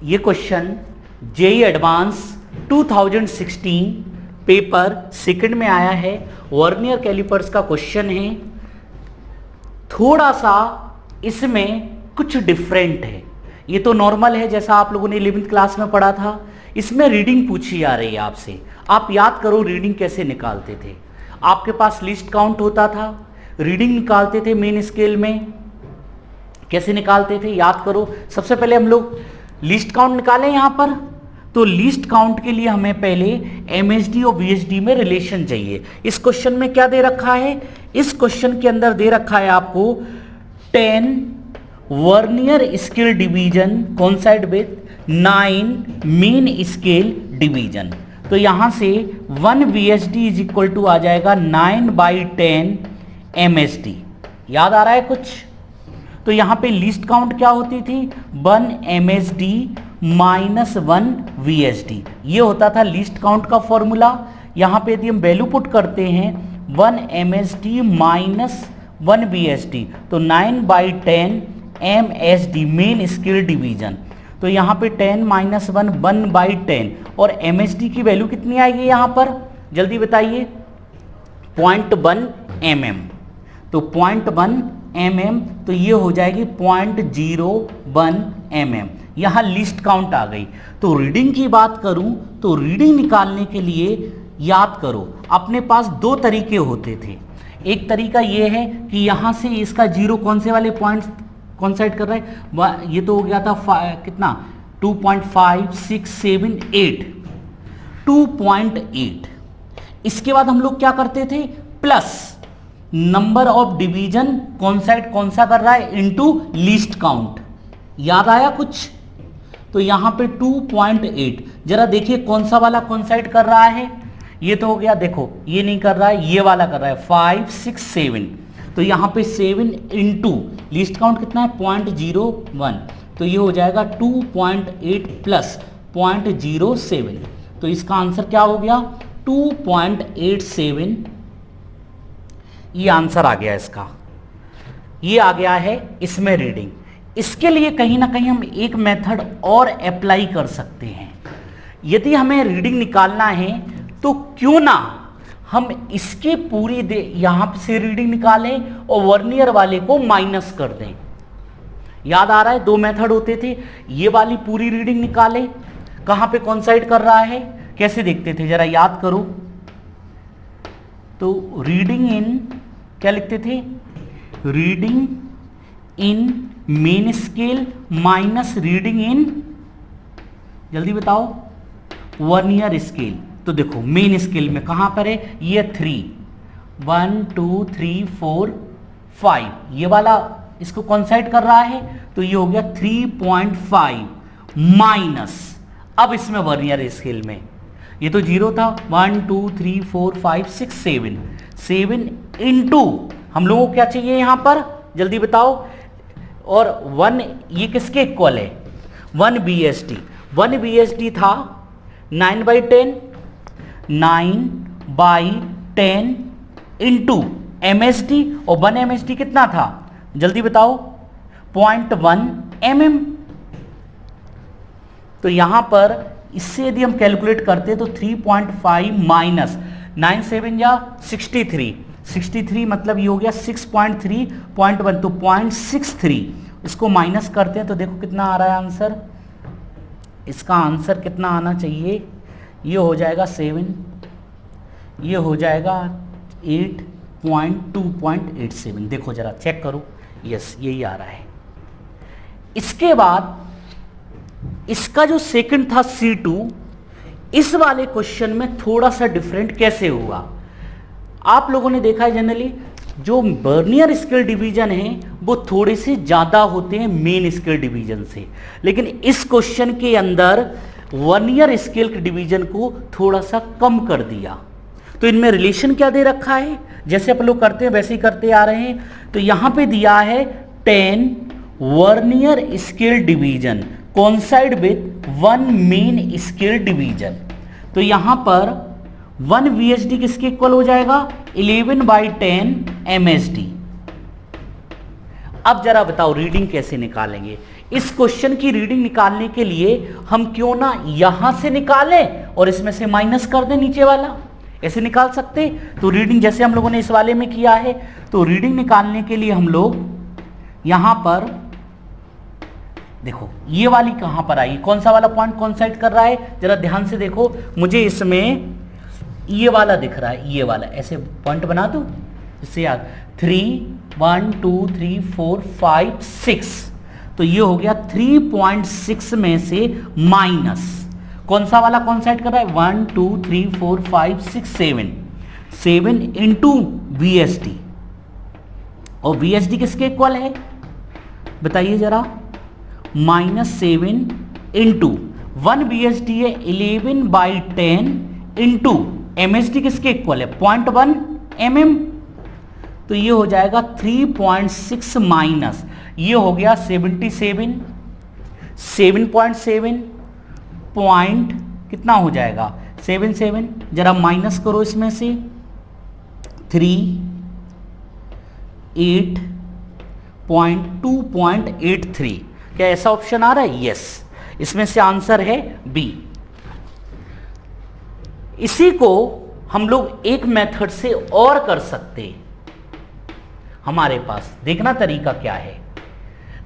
ये question JEE advance 2016 paper second में आया है। वर्नियर कैलिपर्स का क्वेश्चन है। थोड़ा सा इसमें कुछ डिफरेंट है। ये तो नॉर्मल है जैसा आप लोगों ने 11th क्लास में पढ़ा था। इसमें रीडिंग पूछी जा रही है आपसे। आप याद करो रीडिंग कैसे निकालते थे। आपके पास लिस्ट काउंट होता था, रीडिंग निकालते थे मेन स्केल में। कैसे निकालते थे याद करो। सबसे पहले हम लोग लिस्ट काउंट निकालें यहां पर। तो लिस्ट काउंट के लिए हमें पहले एमएसडी और वीएसडी में रिलेशन चाहिए। इस क्वेश्चन में क्या दे रखा है? इस क्वेश्चन के अंदर दे रखा है आपको 10 vernier scale division coincide with 9 main scale division. तो यहां से 1 वीएसडी इज इक्वल टू आ जाएगा 9/10 एमएसडी। याद आ रहा है कुछ? तो यहां पे लिस्ट काउंट क्या होती थी? 1 एमएसडी माइनस 1 वीएसडी। ये होता था लिस्ट काउंट का फॉर्मूला। यहां पे यदि हम वैल्यू पुट करते हैं 1 एमएसडी माइनस 1 वीएसडी, तो 9/10 एमएसडी मेन स्केल डिवीजन। तो यहां पे 10 माइनस 1 1/10 और एमएसडी की वैल्यू कितनी आएगी यहां पर? जल्दी बताइए। 0.1 mm। तो 0.1 mm, तो ये हो जाएगी 0.01 mm। यहां लिस्ट काउंट आ गई। तो रीडिंग की बात करूं तो रीडिंग निकालने के लिए याद करो अपने पास दो तरीके होते थे। एक तरीका ये है कि यहां से इसका जीरो कौन से वाले पॉइंट्स कॉन्साइड कर रहा है? ये तो हो गया था कितना 2.5 6 7 8 2.8। इसके बाद हम लोग क्या करते थे? प्लस नंबर ऑफ डिवीजन कॉन्साइड कौन सा कर रहा है इनटू लिस्ट काउंट। याद आया कुछ? तो यहां पे 2.8 जरा देखिए कौन सा वाला कॉन्साइड कर रहा है। ये तो हो गया, देखो ये नहीं कर रहा है, ये वाला कर रहा है 5 6 7। तो यहां पे 7 इंटू लिस्ट काउंट कितना है 0.01। तो ये हो जाएगा 2.8 प्लस 0.07। तो इसका आंसर क्या हो गया? 2.87। ये आंसर आ गया इसका। ये आ गया है इसमें रीडिंग। इसके लिए कहीं ना कहीं हम एक मेथड और अप्लाई कर सकते हैं। यदि हमें रीडिंग निकालना है तो क्यों ना हम इसके पूरी यहां से रीडिंग निकालें और वर्नियर वाले को माइनस कर दें। याद आ रहा है? दो मेथड होते थे। ये वाली पूरी रीडिंग निकाले, कहां पे कॉन्साइड कर रहा है, कैसे देखते थे जरा याद करो। तो रीडिंग इन क्या लिखते थे? Reading in main scale minus reading in, जल्दी बताओ, वर्नियर स्केल। तो देखो मेन स्केल में कहां पर है? ये 3 1 2 3 4 5 ये वाला इसको कॉन्साइड कर रहा है। तो ये हो गया 3.5 माइनस, अब इसमें वर्नियर स्केल में ये तो 0 था। 1 2 3 4 5 6 7 इंटू हम लोगों को क्या चाहिए यहां पर? जल्दी बताओ। और 1 ये किसके इक्वल है? 1 बीएसडी। 1 बीएसडी था 9/10 9/10 इंटू एमएसडी, और 1 एमएसडी कितना था जल्दी बताओ? 0.1 mm। तो यहां पर इससे यदि हम कैलकुलेट करते हैं तो 3.5 माइनस 9 7 या 63 मतलब ये हो गया 6.3.1, तो 0.63 इसको माइनस करते हैं तो देखो कितना आ रहा है आंसर। इसका आंसर कितना आना चाहिए? ये हो जाएगा 7, ये हो जाएगा 8.2.87। देखो जरा चेक करो, यस यही आ रहा है। इसके बाद इसका जो सेकंड था C2, इस वाले क्वेश्चन में थोड़ा सा डिफरेंट कैसे हुआ? आप लोगों ने देखा है जनरली जो वर्नियर स्केल डिवीजन है वो थोड़े से ज्यादा होते हैं मेन स्केल डिवीजन से, लेकिन इस क्वेश्चन के अंदर वर्नियर स्केल के डिवीजन को थोड़ा सा कम कर दिया। तो इनमें रिलेशन क्या दे रखा है? जैसे अपन लोग करते हैं वैसे ही करते आ रहे हैं। तो यहां पे दिया है 10 vernier scale division coincide with 1 main scale division. तो यहां पर 1 वीएसडी किसके इक्वल हो जाएगा? 11/10 एमएसडी। अब जरा बताओ रीडिंग कैसे निकालेंगे? इस क्वेश्चन की रीडिंग निकालने के लिए हम क्यों ना यहां से निकालें और इसमें से माइनस कर दें नीचे वाला, ऐसे निकाल सकते। तो रीडिंग जैसे हम लोगों ने इस वाले में किया है, तो रीडिंग निकालने के लिए हम लोग यहां पर देखो ये वाली कहां पर आई, कौन सा वाला पॉइंट कॉन्साइड कर रहा है, जरा ध्यान से देखो। मुझे इसमें ये वाला दिख रहा है, ये वाला, ऐसे पॉइंट बना दूं इससे याद 3 1 2 3 4 5 6, तो ये हो गया 3.6 में से माइनस कौन सा वाला कॉन्साइड कर रहा है 1 2 3 4 5 6 7 इंटू VSD, और VSD किसके इक्वल है बताइए जरा, -7 इंटू 1 VSD है 11/10 इंटू MSD किसके इक्वल है 0.1 mm, तो ये हो जाएगा 3.6 माइनस ये हो गया 77 7.7 पॉइंट कितना हो जाएगा 77, जरा माइनस करो इसमें से 2.83, क्या ऐसा ऑप्शन आ रहा है, यस, इसमें से आंसर है बी। इसी को हम लोग एक मेथड से और कर सकते, हमारे पास देखना तरीका क्या है।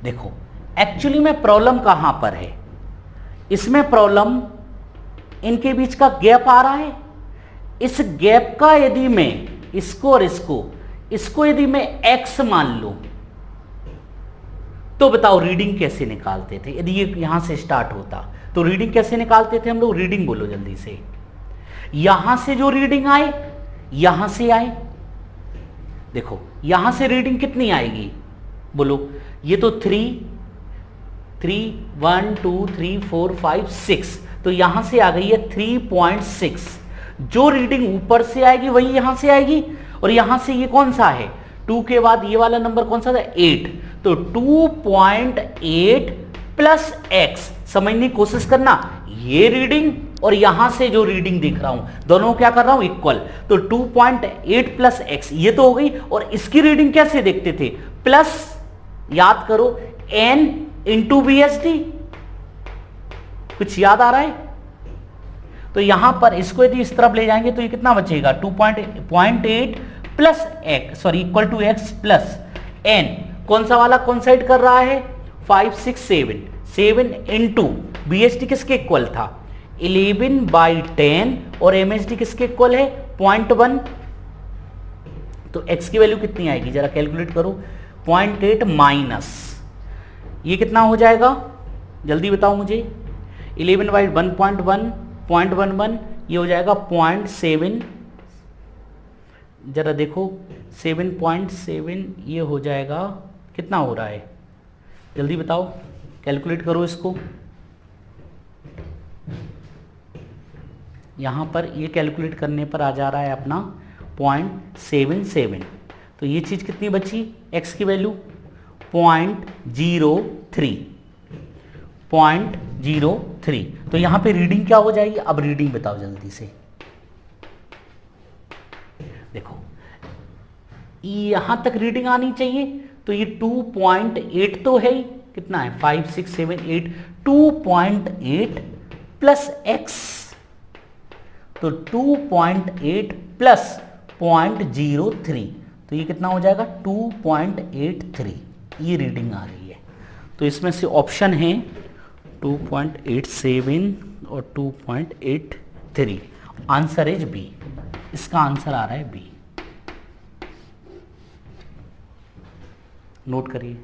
देखो एक्चुअली में प्रॉब्लम कहां पर है, इसमें प्रॉब्लम इनके बीच का गैप आ रहा है, इस गैप का यदि मैं इसको और इसको यदि मैं x मान लूं तो बताओ रीडिंग कैसे निकालते थे, यदि ये यहां से स्टार्ट होता तो रीडिंग कैसे निकालते थे हम लोग, रीडिंग बोलो जल्दी से, यहां से जो रीडिंग आए यहां से आए, देखो यहां से रीडिंग कितनी आएगी बोलो, ये तो 3 1 2 3 4 5 6, तो यहां से आ गई है 3.6, जो रीडिंग ऊपर से आएगी वही यहां से आएगी, और यहां से ये कौन सा है 2 के बाद ये वाला नंबर कौन सा था 8, तो 2.8 प्लस x, समझने की कोशिश करना, ये रीडिंग और यहां से जो रीडिंग देख रहा हूं दोनों क्या कर रहा हूं इक्वल, तो 2.8 प्लस x ये तो हो गई, और इसकी रीडिंग कैसे देखते थे प्लस, याद करो n इंटू VSD, कुछ याद आ रहा है, तो यहां पर इसको यदि इस तरफ ले जाएंगे तो ये कितना बचेगा 2.8 plus x sorry equal to x plus n, कौन सा वाला कॉन्साइड कर रहा है 5 6 7 इंटू VSD किसके इक्वल था 11/10 और MSD किसके इक्वल है 0.1, तो x की वैल्यू कितनी आएगी जरा कैलकुलेट करो, 0.8 माइनस ये कितना हो जाएगा जल्दी बताओ मुझे, 11/1.1 0.11 ये हो जाएगा 0.7, जरा देखो 7.7 ये हो जाएगा, कितना हो रहा है जल्दी बताओ, कैलकुलेट करो इसको, यहाँ पर ये कैलकुलेट करने पर आ जा रहा है अपना 0.77, तो ये चीज़ कितनी बची x की वैल्यू 0.03, तो यहाँ पे रीडिंग क्या हो जाएगी, अब रीडिंग बताओ जल्दी से, देखो यहाँ तक रीडिंग आनी चाहिए, तो ये 2.8 तो है ही, कितना है 5 6 7 8, 2.8 प्लस x, तो 2.8 प्लस 0.03, तो ये कितना हो जाएगा 2.83, ये रीडिंग आ रही है, तो इसमें से ऑप्शन है 2.87 और 2.83, आंसर इज बी, इसका आंसर आ रहा है बी, नोट करिए।